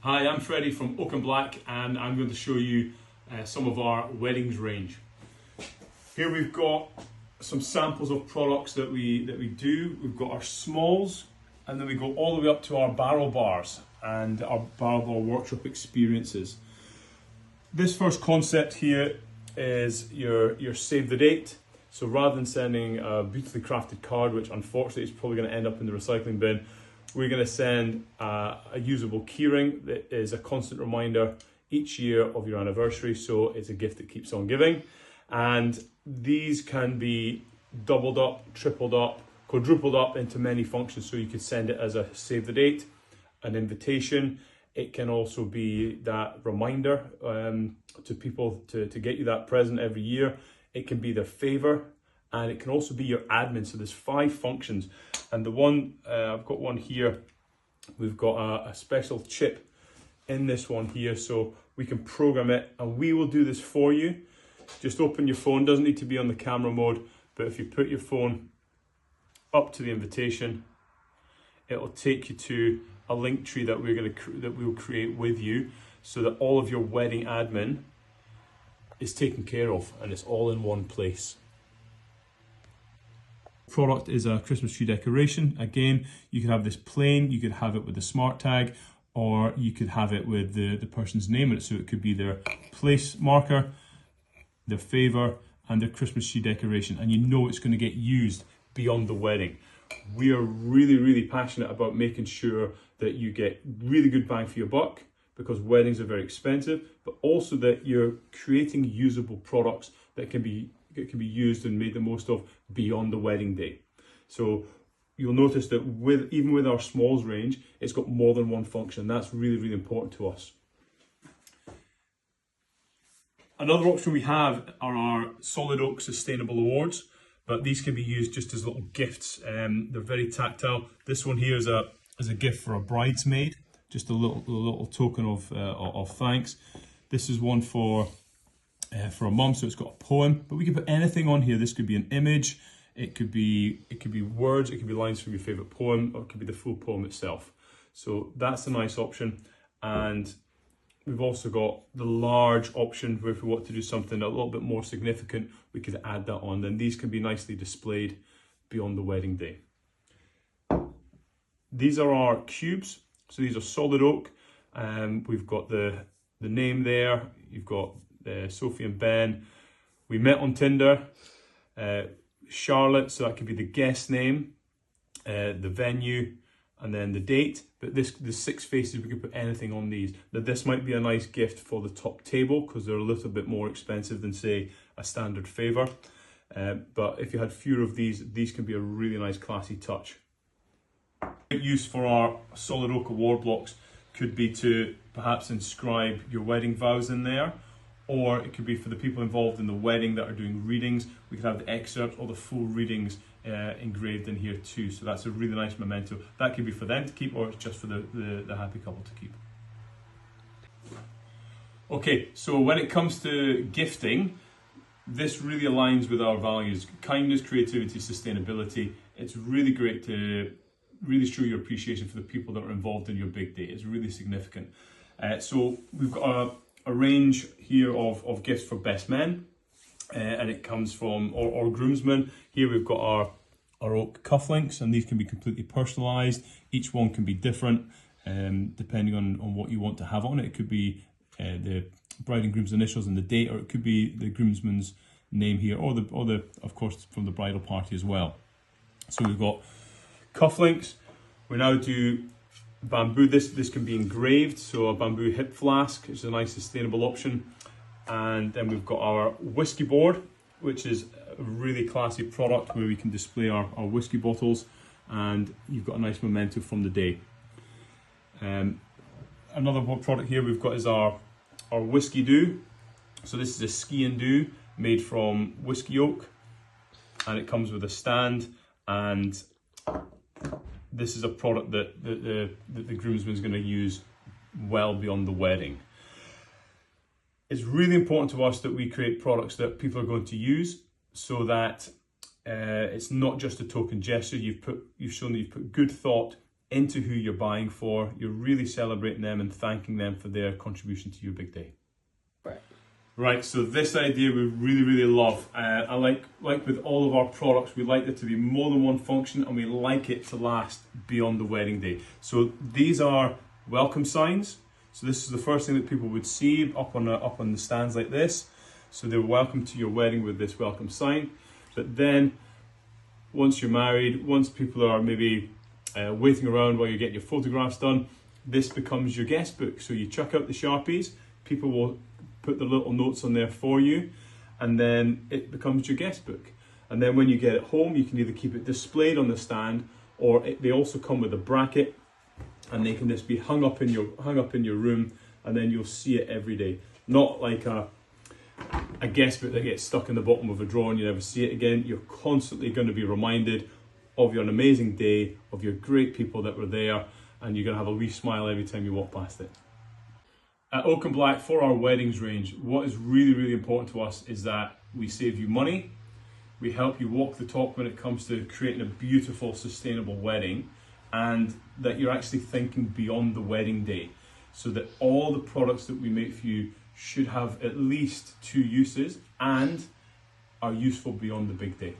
Hi, I'm Freddie from Oak and Black, and I'm going to show you some of our weddings range. Here we've got some samples of products that we do. We've got our smalls, and then we go all the way up to our barrel bars and our barrel bar workshop experiences. This first concept here is your save the date. So rather than sending a beautifully crafted card, which unfortunately is probably going to end up in the recycling bin, we're going to send a usable keyring that is a constant reminder each year of your anniversary. So it's a gift that keeps on giving. And these can be doubled up, tripled up, quadrupled up into many functions. So you could send it as a save the date, an invitation. It can also be that reminder to people to get you that present every year. It can be their favor, and it can also be your admin. So there's 5 functions. And the one, I've got one here, we've got a special chip in this one here, so we can program it, and we will do this for you. Just open your phone, doesn't need to be on the camera mode, but if you put your phone up to the invitation, it'll take you to a link tree that we'll create with you, so that all of your wedding admin is taken care of, and it's all in one place. Product is a Christmas tree decoration. Again, you could have this plain, you could have it with the smart tag, or you could have it with the person's name in it. So it could be their place marker, their favor, and their Christmas tree decoration. And you know it's going to get used beyond the wedding. We are really, really passionate about making sure that you get really good bang for your buck, because weddings are very expensive, but also that you're creating usable products that can be used and made the most of beyond the wedding day. So you'll notice that even with our smalls range, it's got more than one function. That's really, really important to us. Another option we have are our solid oak sustainable awards, but these can be used just as little gifts. They're very tactile. This one here is a gift for a bridesmaid, just a little token of thanks. This is one for a mum, so it's got a poem, but we can put anything on here. This could be an image, it could be words, it could be lines from your favorite poem, or it could be the full poem itself. So that's a nice option. And we've also got the large option where if we want to do something a little bit more significant, we could add that on. Then these can be nicely displayed beyond the wedding day. These are our cubes. So these are solid oak. We've got the name there. You've got Sophie and Ben. We met on Tinder. Charlotte, so that could be the guest name, the venue, and then the date. But the 6 faces, we could put anything on these. Now this might be a nice gift for the top table because they're a little bit more expensive than, say, a standard favor. But if you had fewer of these can be a really nice classy touch. Great use for our solid oak award blocks could be to perhaps inscribe your wedding vows in there, or it could be for the people involved in the wedding that are doing readings. We could have the excerpts or the full readings engraved in here too. So that's a really nice memento. That could be for them to keep, or it's just for the happy couple to keep. Okay, so when it comes to gifting, this really aligns with our values: kindness, creativity, sustainability. It's really great to really show your appreciation for the people that are involved in your big day. It's really significant. So we've got a range here of gifts for best men, and it comes from or groomsmen. Here we've got our oak cufflinks, and these can be completely personalized. Each one can be different depending on what you want to have on it. It could be the bride and groom's initials and the date, or it could be the groomsman's name here, or the of course from the bridal party as well. So we've got cufflinks. We now do bamboo. This can be engraved, so a bamboo hip flask is a nice sustainable option. And then we've got our whiskey board, which is a really classy product where we can display our whiskey bottles, and you've got a nice memento from the day. Another product here we've got is our whiskey do. So this is a ski and do made from whiskey oak, and it comes with a stand, and this is a product that the groomsman is going to use well beyond the wedding. It's really important to us that we create products that people are going to use, so that it's not just a token gesture. You've shown that you've put good thought into who you're buying for. You're really celebrating them and thanking them for their contribution to your big day. Right, so this idea we really love. I like with all of our products, we like it to be more than one function, and we like it to last beyond the wedding day. So these are welcome signs. So this is the first thing that people would see up on the stands like this. So they're welcome to your wedding with this welcome sign. But then once you're married, once people are maybe waiting around while you're getting your photographs done, this becomes your guest book. So you chuck out the Sharpies, people will put the little notes on there for you, and then it becomes your guest book. And then when you get it home, you can either keep it displayed on the stand, or they also come with a bracket, and they can just be hung up in your room, and then you'll see it every day. Not like a guest book that gets stuck in the bottom of a drawer and you never see it again. You're constantly going to be reminded of your amazing day, of your great people that were there, and you're going to have a wee smile every time you walk past it. At Oak and Black, for our weddings range, what is really important to us is that we save you money, we help you walk the talk when it comes to creating a beautiful, sustainable wedding, and that you're actually thinking beyond the wedding day, so that all the products that we make for you should have at least 2 uses and are useful beyond the big day.